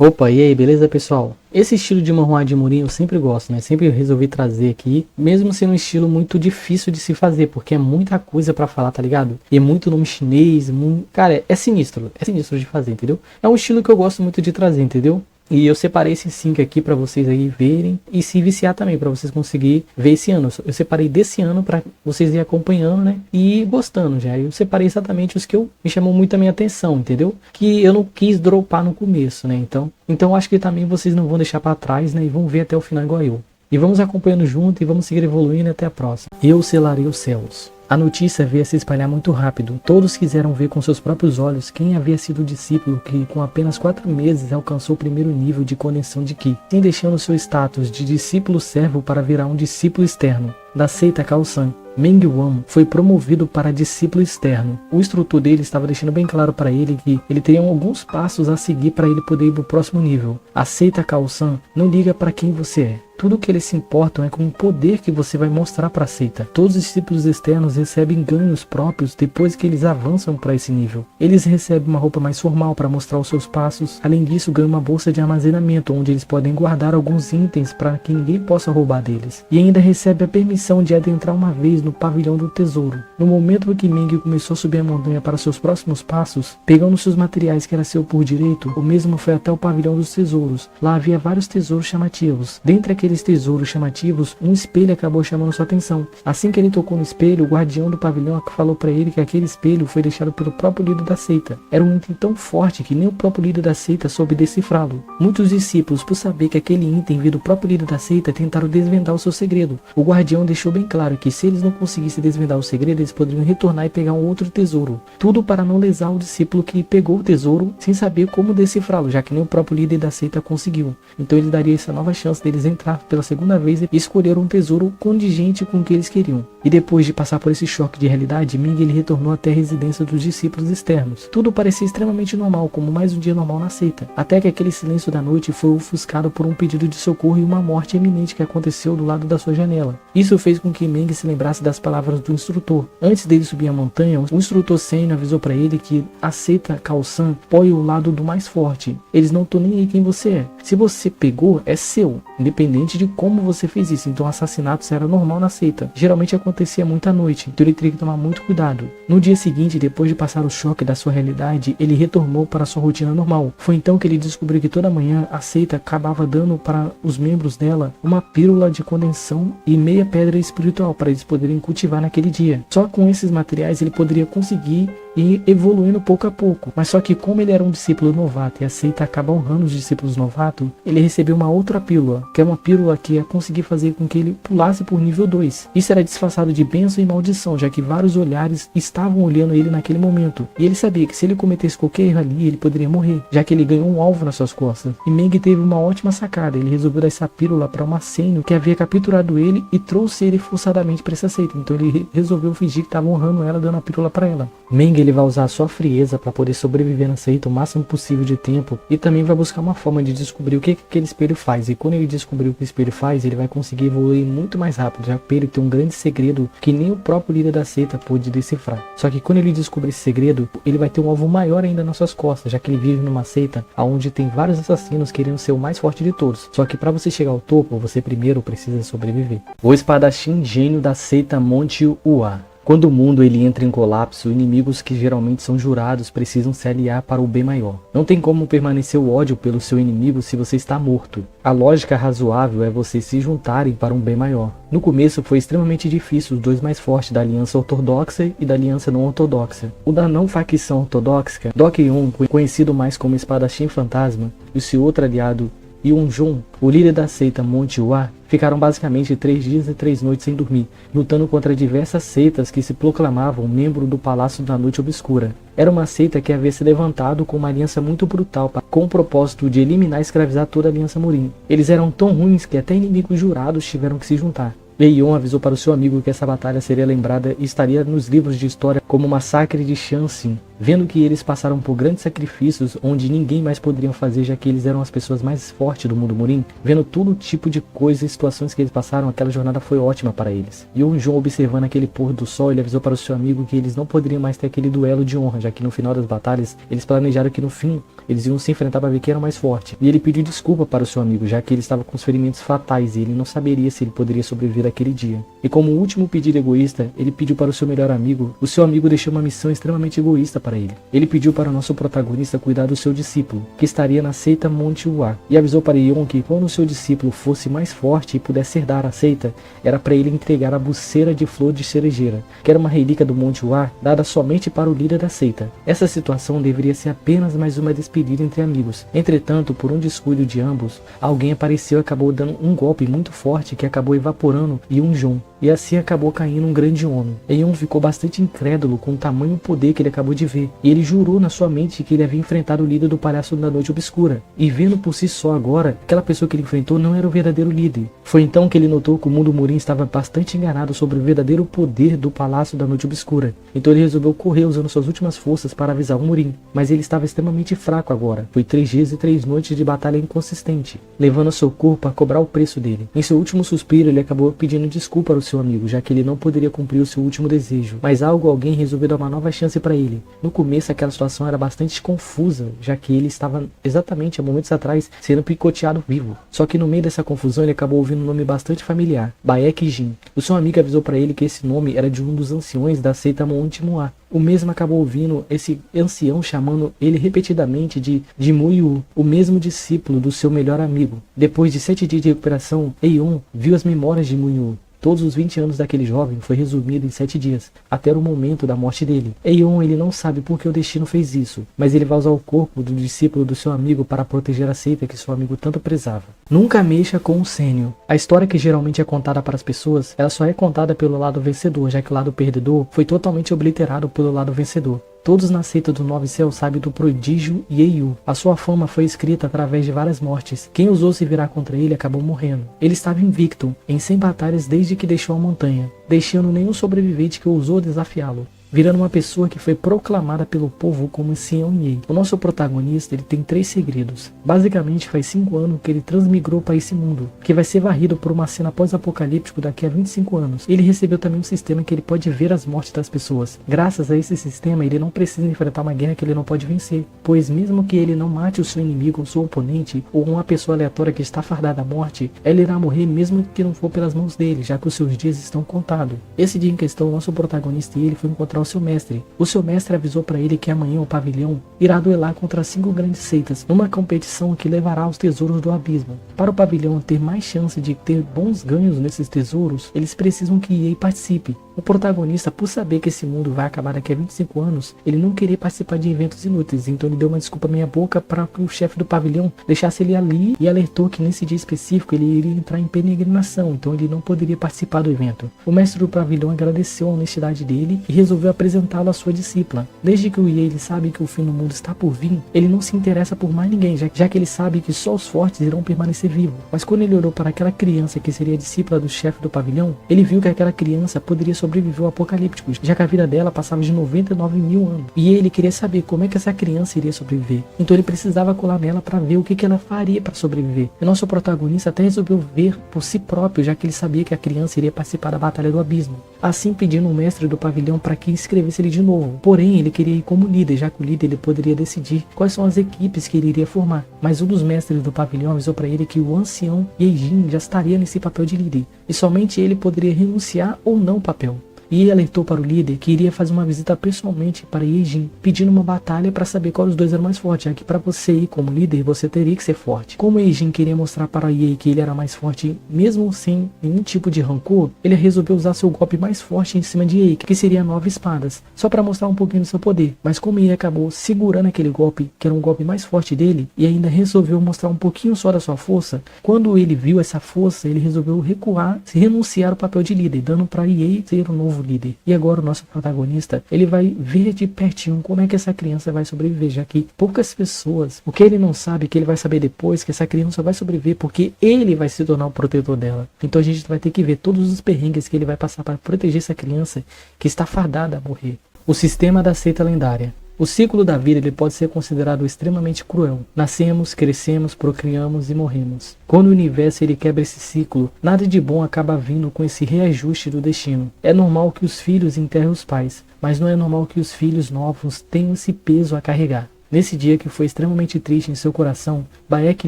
Opa, e aí, beleza, pessoal? Esse estilo de manhwa de Murin eu sempre gosto, né? Sempre resolvi trazer aqui, mesmo sendo um estilo muito difícil de se fazer, porque é muita coisa pra falar, tá ligado? E é muito nome chinês, cara, é sinistro de fazer, entendeu? É um estilo que eu gosto muito de trazer, entendeu? E eu separei esses 5 aqui pra vocês aí verem e se viciar também, pra vocês conseguirem ver esse ano. Eu separei desse ano pra vocês irem acompanhando, né? E gostando já. Eu separei exatamente os que me chamou muito a minha atenção, entendeu? Que eu não quis dropar no começo, né? Então acho que também vocês não vão deixar pra trás, né? E vão ver até o final igual eu. E vamos acompanhando junto e vamos seguir evoluindo até a próxima. Eu selarei os céus. A notícia veio a se espalhar muito rápido. Todos quiseram ver com seus próprios olhos quem havia sido o discípulo que, com apenas 4 meses, alcançou o primeiro nível de conexão de Ki, sem deixando seu status de discípulo servo para virar um discípulo externo. Da seita Khaosan, Meng Wan foi promovido para discípulo externo. O instrutor dele estava deixando bem claro para ele que ele teria alguns passos a seguir para ele poder ir para o próximo nível. A seita Khaosan não liga para quem você é. Tudo que eles se importam é com o poder que você vai mostrar para a seita. Todos os discípulos externos recebem ganhos próprios depois que eles avançam para esse nível. Eles recebem uma roupa mais formal para mostrar os seus passos. Além disso, ganham uma bolsa de armazenamento onde eles podem guardar alguns itens para que ninguém possa roubar deles. E ainda recebe a permissão de adentrar uma vez no pavilhão do tesouro. No momento em que Meng começou a subir a montanha para seus próximos passos, pegando seus materiais que era seu por direito, o mesmo foi até o pavilhão dos tesouros. Lá havia vários tesouros chamativos. Dentre aqueles tesouros chamativos, um espelho acabou chamando sua atenção. Assim que ele tocou no espelho, o guardião do pavilhão falou para ele que aquele espelho foi deixado pelo próprio líder da seita. Era um item tão forte que nem o próprio líder da seita soube decifrá-lo. Muitos discípulos, por saber que aquele item veio do próprio líder da seita, tentaram desvendar o seu segredo. O guardião deixou bem claro que se eles não conseguissem desvendar o segredo, eles poderiam retornar e pegar um outro tesouro. Tudo para não lesar o discípulo que pegou o tesouro sem saber como decifrá-lo, já que nem o próprio líder da seita conseguiu. Então ele daria essa nova chance deles entrar pela segunda vez e escolher um tesouro condigente com o que eles queriam. E depois de passar por esse choque de realidade, Ming ele retornou até a residência dos discípulos externos. Tudo parecia extremamente normal, como mais um dia normal na seita, até que aquele silêncio da noite foi ofuscado por um pedido de socorro e uma morte iminente que aconteceu do lado da sua janela. Isso fez com que Meng se lembrasse das palavras do instrutor. Antes dele subir a montanha, o instrutor sênior avisou para ele que a seita Khaosan apoia o lado do mais forte. Eles não estão nem aí quem você é. Se você pegou, é seu, independente de como você fez isso. Então assassinatos era normal na seita. Geralmente acontecia muito à noite, então ele teria que tomar muito cuidado. No dia seguinte, depois de passar o choque da sua realidade, ele retornou para sua rotina normal. Foi então que ele descobriu que toda manhã a seita acabava dando para os membros dela uma pílula de condensação e meia pedra espiritual para eles poderem cultivar naquele dia. Só com esses materiais ele poderia conseguir ir evoluindo pouco a pouco. Mas só que como ele era um discípulo novato e a seita acaba honrando os discípulos novatos, ele recebeu uma outra pílula, que é uma pílula que ia conseguir fazer com que ele pulasse por nível 2. Isso era disfarçado de bênção e maldição, já que vários olhares estavam olhando ele naquele momento. E ele sabia que se ele cometesse qualquer erro ali, ele poderia morrer, já que ele ganhou um alvo nas suas costas. E Meng teve uma ótima sacada. Ele resolveu dar essa pílula para uma sênior que havia capturado ele e trouxe ele forçadamente para essa seita. Então ele resolveu fingir que estava honrando ela, dando a pílula para ela. Meng ele vai usar a sua frieza para poder sobreviver na seita o máximo possível de tempo e também vai buscar uma forma de descobrir o que aquele espelho faz. E quando ele descobrir o que o espelho faz, ele vai conseguir evoluir muito mais rápido, já que ele tem um grande segredo que nem o próprio líder da seita pôde decifrar. Só que quando ele descobrir esse segredo, ele vai ter um alvo maior ainda nas suas costas, já que ele vive numa seita onde tem vários assassinos querendo ser o mais forte de todos. Só que para você chegar ao topo, você primeiro precisa sobreviver. O espadachim gênio da seita Monte Ua. Quando o mundo ele entra em colapso, inimigos que geralmente são jurados precisam se aliar para o bem maior. Não tem como permanecer o ódio pelo seu inimigo se você está morto. A lógica razoável é vocês se juntarem para um bem maior. No começo foi extremamente difícil os dois mais fortes da aliança ortodoxa e da aliança não ortodoxa. O da não facção ortodoxa, Dokyun, conhecido mais como espadachim fantasma, e o seu outro aliado Yunjun, o líder da seita Monte Ua, ficaram basicamente 3 dias e 3 noites sem dormir, lutando contra diversas seitas que se proclamavam membro do Palácio da Noite Obscura. Era uma seita que havia se levantado com uma aliança muito brutal, com o propósito de eliminar e escravizar toda a aliança Murin. Eles eram tão ruins que até inimigos jurados tiveram que se juntar. Eion avisou para o seu amigo que essa batalha seria lembrada e estaria nos livros de história como o massacre de Shanxin. Vendo que eles passaram por grandes sacrifícios onde ninguém mais poderia fazer, já que eles eram as pessoas mais fortes do mundo Murin, vendo todo tipo de coisas e situações que eles passaram, aquela jornada foi ótima para eles. E o Jon, observando aquele pôr do sol, ele avisou para o seu amigo que eles não poderiam mais ter aquele duelo de honra, já que no final das batalhas, eles planejaram que no fim, eles iam se enfrentar para ver quem era mais forte. E ele pediu desculpa para o seu amigo, já que ele estava com os ferimentos fatais e ele não saberia se ele poderia sobreviver àquele dia. E como último pedido egoísta, ele pediu para o seu melhor amigo. O seu amigo deixou uma missão extremamente egoísta para ele. Ele pediu para o nosso protagonista cuidar do seu discípulo, que estaria na seita Monte Uar, e avisou para Eion que quando o seu discípulo fosse mais forte e pudesse herdar a seita, era para ele entregar a buceira de flor de cerejeira, que era uma relíquia do Monte Uar, dada somente para o líder da seita. Essa situação deveria ser apenas mais uma despedida entre amigos. Entretanto, por um descuido de ambos, alguém apareceu e acabou dando um golpe muito forte que acabou evaporando Jon, e assim acabou caindo um grande homem. Eion ficou bastante incrédulo com o tamanho poder que ele acabou de ver, e ele jurou na sua mente que ele havia enfrentado o líder do Palácio da Noite Obscura, e vendo por si só agora, aquela pessoa que ele enfrentou não era o verdadeiro líder. Foi então que ele notou que o mundo Murin estava bastante enganado sobre o verdadeiro poder do Palácio da Noite Obscura. Então ele resolveu correr usando suas últimas forças para avisar o Murin, mas ele estava extremamente fraco agora. Foi 3 dias e 3 noites de batalha inconsistente, levando seu corpo a cobrar o preço dele. Em seu último suspiro, ele acabou pedindo desculpa ao seu amigo, já que ele não poderia cumprir o seu último desejo, mas alguém resolveu dar uma nova chance para ele. No começo, aquela situação era bastante confusa, já que ele estava exatamente há momentos atrás sendo picoteado vivo. Só que no meio dessa confusão, ele acabou ouvindo um nome bastante familiar, Baek Jin. O seu amigo avisou para ele que esse nome era de um dos anciões da seita Monte Uar. O mesmo acabou ouvindo esse ancião chamando ele repetidamente de Muyu, o mesmo discípulo do seu melhor amigo. Depois de 7 dias de recuperação, Eion viu as memórias de Muyu. Todos os 20 anos daquele jovem foi resumido em 7 dias, até o momento da morte dele. Eion, ele não sabe por que o destino fez isso, mas ele vai usar o corpo do discípulo do seu amigo para proteger a seita que seu amigo tanto prezava. Nunca mexa com o Sênio. A história que geralmente é contada para as pessoas, ela só é contada pelo lado vencedor, já que o lado perdedor foi totalmente obliterado pelo lado vencedor. Todos na seita do Nove Céus sabem do prodígio Ieyu. A sua fama foi escrita através de várias mortes. Quem ousou se virar contra ele acabou morrendo. Ele estava invicto em 100 batalhas desde que deixou a montanha, deixando nenhum sobrevivente que ousou desafiá-lo, virando uma pessoa que foi proclamada pelo povo como Xian Yi. O nosso protagonista, ele tem 3 segredos. Basicamente faz 5 anos que ele transmigrou para esse mundo, que vai ser varrido por uma cena pós-apocalíptico daqui a 25 anos. Ele recebeu também um sistema que ele pode ver as mortes das pessoas. Graças a esse sistema, ele não precisa enfrentar uma guerra que ele não pode vencer, pois mesmo que ele não mate o seu inimigo, o seu oponente, ou uma pessoa aleatória que está fardada à morte, ela irá morrer mesmo que não for pelas mãos dele, já que os seus dias estão contados. Esse dia em questão, o nosso protagonista e ele foi encontrar o seu mestre. O seu mestre avisou para ele que amanhã o pavilhão irá duelar contra 5 grandes seitas, numa competição que levará aos tesouros do abismo. Para o pavilhão ter mais chance de ter bons ganhos nesses tesouros, eles precisam que Yi participe. O protagonista, por saber que esse mundo vai acabar daqui a 25 anos, ele não queria participar de eventos inúteis, então ele deu uma desculpa meia boca para que o chefe do pavilhão deixasse ele ali e alertou que nesse dia específico ele iria entrar em peregrinação, então ele não poderia participar do evento. O mestre do pavilhão agradeceu a honestidade dele e resolveu apresentá-lo à sua discípula. Desde que o Yi ele sabe que o fim do mundo está por vir, ele não se interessa por mais ninguém, já que ele sabe que só os fortes irão permanecer vivos. Mas quando ele olhou para aquela criança que seria a discípula do chefe do pavilhão, ele viu que aquela criança poderia sobreviver ao apocalíptico, já que a vida dela passava de 99 mil anos. E ele queria saber como é que essa criança iria sobreviver. Então ele precisava colar nela para ver o que ela faria para sobreviver. E nosso protagonista até resolveu ver por si próprio, já que ele sabia que a criança iria participar da Batalha do Abismo. Assim pedindo o mestre do pavilhão para que inscrevesse ele de novo. Porém, ele queria ir como líder, já que o líder ele poderia decidir quais são as equipes que ele iria formar. Mas um dos mestres do pavilhão avisou para ele que o ancião Yeijin já estaria nesse papel de líder, e somente ele poderia renunciar ou não ao papel. E ele alertou para o líder que iria fazer uma visita pessoalmente para Yeijin, pedindo uma batalha para saber qual dos dois era mais forte, já que para você ir como líder, você teria que ser forte. Como Yeijin queria mostrar para Yi que ele era mais forte, mesmo sem nenhum tipo de rancor, ele resolveu usar seu golpe mais forte em cima de Yi, que seria 9 espadas, só para mostrar um pouquinho do seu poder. Mas como Yi acabou segurando aquele golpe, que era um golpe mais forte dele, e ainda resolveu mostrar um pouquinho só da sua força, quando ele viu essa força, ele resolveu recuar, renunciar ao papel de líder, dando para Yi ser o novo novo líder. E agora o nosso protagonista, ele vai ver de pertinho como é que essa criança vai sobreviver, já que poucas pessoas, o que ele não sabe, que ele vai saber depois, que essa criança vai sobreviver porque ele vai se tornar o protetor dela. Então a gente vai ter que ver todos os perrengues que ele vai passar para proteger essa criança que está fardada a morrer. O sistema da seita lendária. O ciclo da vida ele pode ser considerado extremamente cruel. Nascemos, crescemos, procriamos e morremos. Quando o universo ele quebra esse ciclo, nada de bom acaba vindo com esse reajuste do destino. É normal que os filhos enterrem os pais, mas não é normal que os filhos novos tenham esse peso a carregar. Nesse dia que foi extremamente triste em seu coração, Baek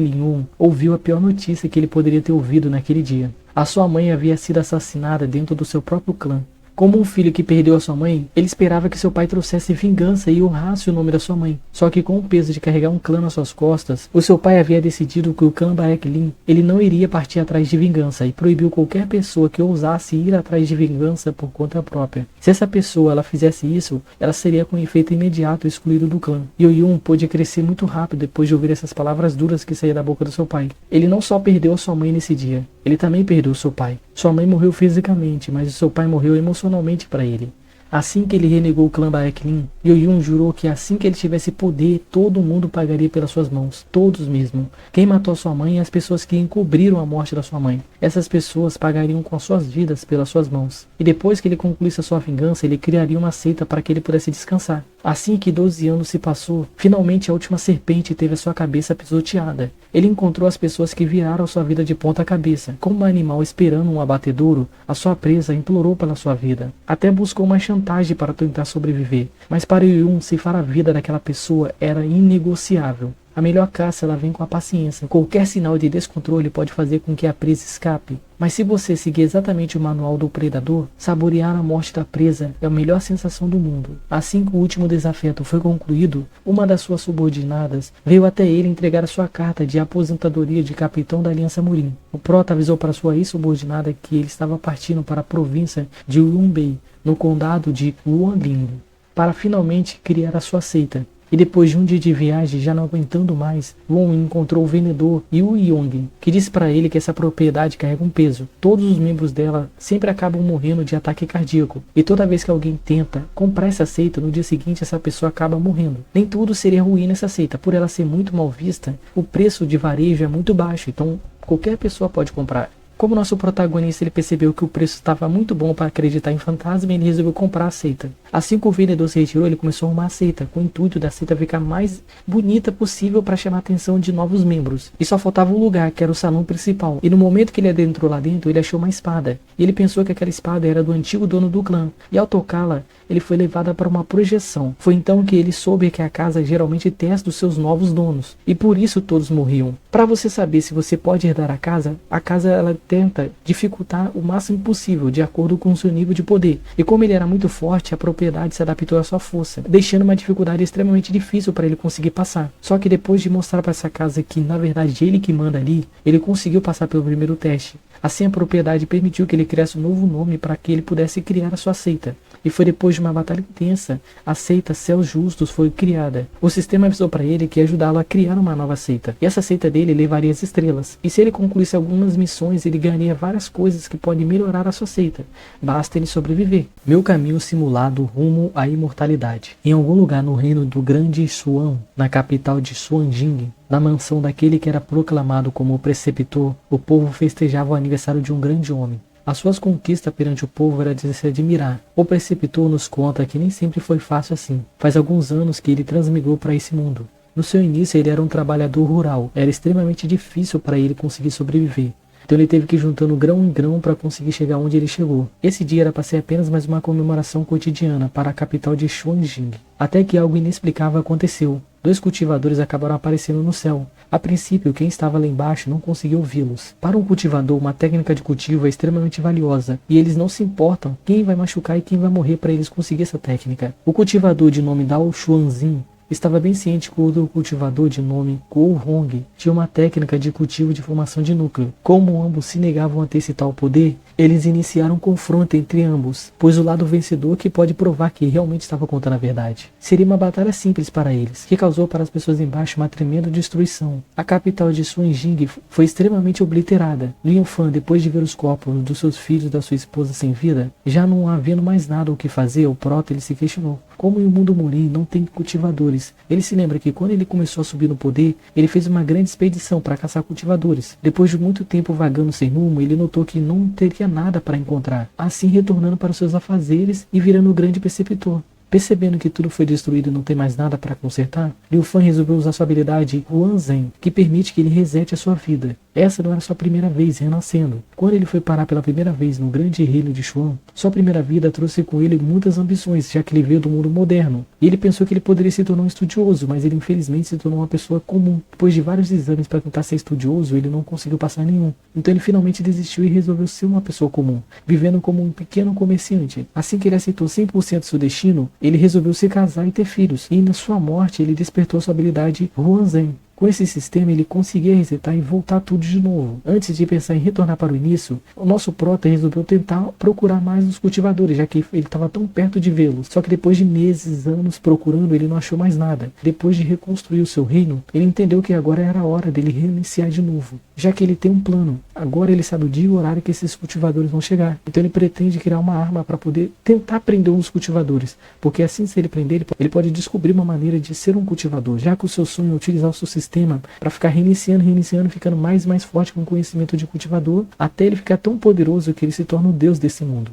Lin-yun ouviu a pior notícia que ele poderia ter ouvido naquele dia. A sua mãe havia sido assassinada dentro do seu próprio clã. Como um filho que perdeu a sua mãe, ele esperava que seu pai trouxesse vingança e honrasse o nome da sua mãe. Só que com o peso de carregar um clã nas suas costas, o seu pai havia decidido que o clã Baek Lin, ele não iria partir atrás de vingança e proibiu qualquer pessoa que ousasse ir atrás de vingança por conta própria. Se essa pessoa ela fizesse isso, ela seria com efeito imediato excluída do clã. Yo-Yun pôde crescer muito rápido depois de ouvir essas palavras duras que saíam da boca do seu pai. Ele não só perdeu a sua mãe nesse dia, ele também perdeu seu pai. Sua mãe morreu fisicamente, mas o seu pai morreu emocionalmente para ele. Assim que ele renegou o clã Baek Lin, Yo-Yun jurou que assim que ele tivesse poder, todo mundo pagaria pelas suas mãos. Todos mesmo. Quem matou sua mãe e as pessoas que encobriram a morte da sua mãe. Essas pessoas pagariam com as suas vidas pelas suas mãos. E depois que ele concluísse a sua vingança, ele criaria uma seita para que ele pudesse descansar. Assim que 12 anos se passou, finalmente a última serpente teve a sua cabeça pisoteada. Ele encontrou as pessoas que viraram sua vida de ponta cabeça. Como um animal esperando um abatedouro, a sua presa implorou pela sua vida. Até buscou uma chantagem para tentar sobreviver. Mas para Yun, ceifar a vida daquela pessoa era inegociável. A melhor caça ela vem com a paciência. Qualquer sinal de descontrole pode fazer com que a presa escape. Mas se você seguir exatamente o manual do predador, saborear a morte da presa é a melhor sensação do mundo. Assim que o último desafeto foi concluído, uma das suas subordinadas veio até ele entregar a sua carta de aposentadoria de capitão da Aliança Murim. O prota avisou para sua ex-subordinada que ele estava partindo para a província de Yunbei, no condado de Wuanling, para finalmente criar a sua seita. E depois de um dia de viagem, já não aguentando mais, Won encontrou o vendedor Yu Yong, que disse para ele que essa propriedade carrega um peso. Todos os membros dela sempre acabam morrendo de ataque cardíaco. E toda vez que alguém tenta comprar essa seita, no dia seguinte essa pessoa acaba morrendo. Nem tudo seria ruim nessa seita. Por ela ser muito mal vista, o preço de varejo é muito baixo. Então qualquer pessoa pode comprar. Como nosso protagonista ele percebeu que o preço estava muito bom para acreditar em fantasma, ele resolveu comprar a seita. Assim que o vendedor se retirou, ele começou a arrumar a seita, com o intuito da seita ficar mais bonita possível para chamar a atenção de novos membros. E só faltava um lugar, que era o salão principal. E no momento que ele adentrou lá dentro, ele achou uma espada. E ele pensou que aquela espada era do antigo dono do clã. E ao tocá-la, ele foi levado para uma projeção. Foi então que ele soube que a casa geralmente testa dos seus novos donos. E por isso todos morriam. Para você saber se você pode herdar a casa ela tenta dificultar o máximo possível, de acordo com o seu nível de poder. E como ele era muito forte, a propriedade se adaptou à sua força, deixando uma dificuldade extremamente difícil para ele conseguir passar. Só que depois de mostrar para essa casa que na verdade ele que manda ali, ele conseguiu passar pelo primeiro teste. Assim a propriedade permitiu que ele criasse um novo nome para que ele pudesse criar a sua seita. E foi depois de uma batalha intensa, a seita Céus Justos foi criada. O sistema avisou para ele que ia ajudá-lo a criar uma nova seita. E essa seita dele levaria as estrelas. E se ele concluísse algumas missões, ele ganharia várias coisas que podem melhorar a sua seita. Basta ele sobreviver. Meu caminho simulado rumo à imortalidade. Em algum lugar no reino do grande Xuan, na capital de Xuanjing, na mansão daquele que era proclamado como o preceptor, o povo festejava o aniversário de um grande homem. As suas conquistas perante o povo era de se admirar. O preceptor nos conta que nem sempre foi fácil assim. Faz alguns anos que ele transmigrou para esse mundo. No seu início ele era um trabalhador rural. Era extremamente difícil para ele conseguir sobreviver. Então ele teve que ir juntando grão em grão para conseguir chegar onde ele chegou. Esse dia era para ser apenas mais uma comemoração cotidiana para a capital de Xuanjing. Até que algo inexplicável aconteceu. 2 cultivadores acabaram aparecendo no céu. A princípio, quem estava lá embaixo não conseguiu ouvi-los. Para um cultivador, uma técnica de cultivo é extremamente valiosa, e eles não se importam quem vai machucar e quem vai morrer para eles conseguir essa técnica. O cultivador de nome Dao Xuanzin estava bem ciente que o outro cultivador de nome Guo Hong tinha uma técnica de cultivo de formação de núcleo. Como ambos se negavam a ter esse tal poder, Eles iniciaram um confronto entre ambos, pois o lado vencedor que pode provar que realmente estava contando a verdade. Seria uma batalha simples para eles, que causou para as pessoas embaixo uma tremenda destruição. A capital de Xuanjing foi extremamente obliterada. Liu Fan, depois de ver os corpos dos seus filhos e da sua esposa sem vida, já não havendo mais nada o que fazer, o Prota ele se questionou. Como em um mundo Murim não tem cultivadores, ele se lembra que quando ele começou a subir no poder, ele fez uma grande expedição para caçar cultivadores. Depois de muito tempo vagando sem rumo, ele notou que não teria nada para encontrar, assim retornando para os seus afazeres e virando o grande preceptor. Percebendo que tudo foi destruído e não tem mais nada para consertar, Liu Fan resolveu usar sua habilidade Huan Zhen, que permite que ele resete a sua vida. Essa não era sua primeira vez renascendo. Quando ele foi parar pela primeira vez no grande reino de Xuan, sua primeira vida trouxe com ele muitas ambições, já que ele veio do mundo moderno. E ele pensou que ele poderia se tornar um estudioso, mas ele infelizmente se tornou uma pessoa comum. Depois de vários exames para tentar ser estudioso, ele não conseguiu passar nenhum. Então ele finalmente desistiu e resolveu ser uma pessoa comum, vivendo como um pequeno comerciante. Assim que ele aceitou 100% seu destino, ele resolveu se casar e ter filhos. E na sua morte ele despertou sua habilidade Huan Zhen. Com esse sistema ele conseguia resetar e voltar tudo de novo. Antes de pensar em retornar para o início, o nosso Prota resolveu tentar procurar mais os cultivadores, já que ele estava tão perto de vê-los. Só que depois de meses, anos procurando, ele não achou mais nada. Depois de reconstruir o seu reino, ele entendeu que agora era a hora dele reiniciar de novo, já que ele tem um plano. Agora ele sabe o dia e o horário que esses cultivadores vão chegar. Então ele pretende criar uma arma para poder tentar prender um dos cultivadores, porque assim, se ele prender, ele pode descobrir uma maneira de ser um cultivador, já que o seu sonho é utilizar o seu sistema para ficar reiniciando, ficando mais e mais forte com o conhecimento de cultivador, até ele ficar tão poderoso que ele se torna o deus desse mundo.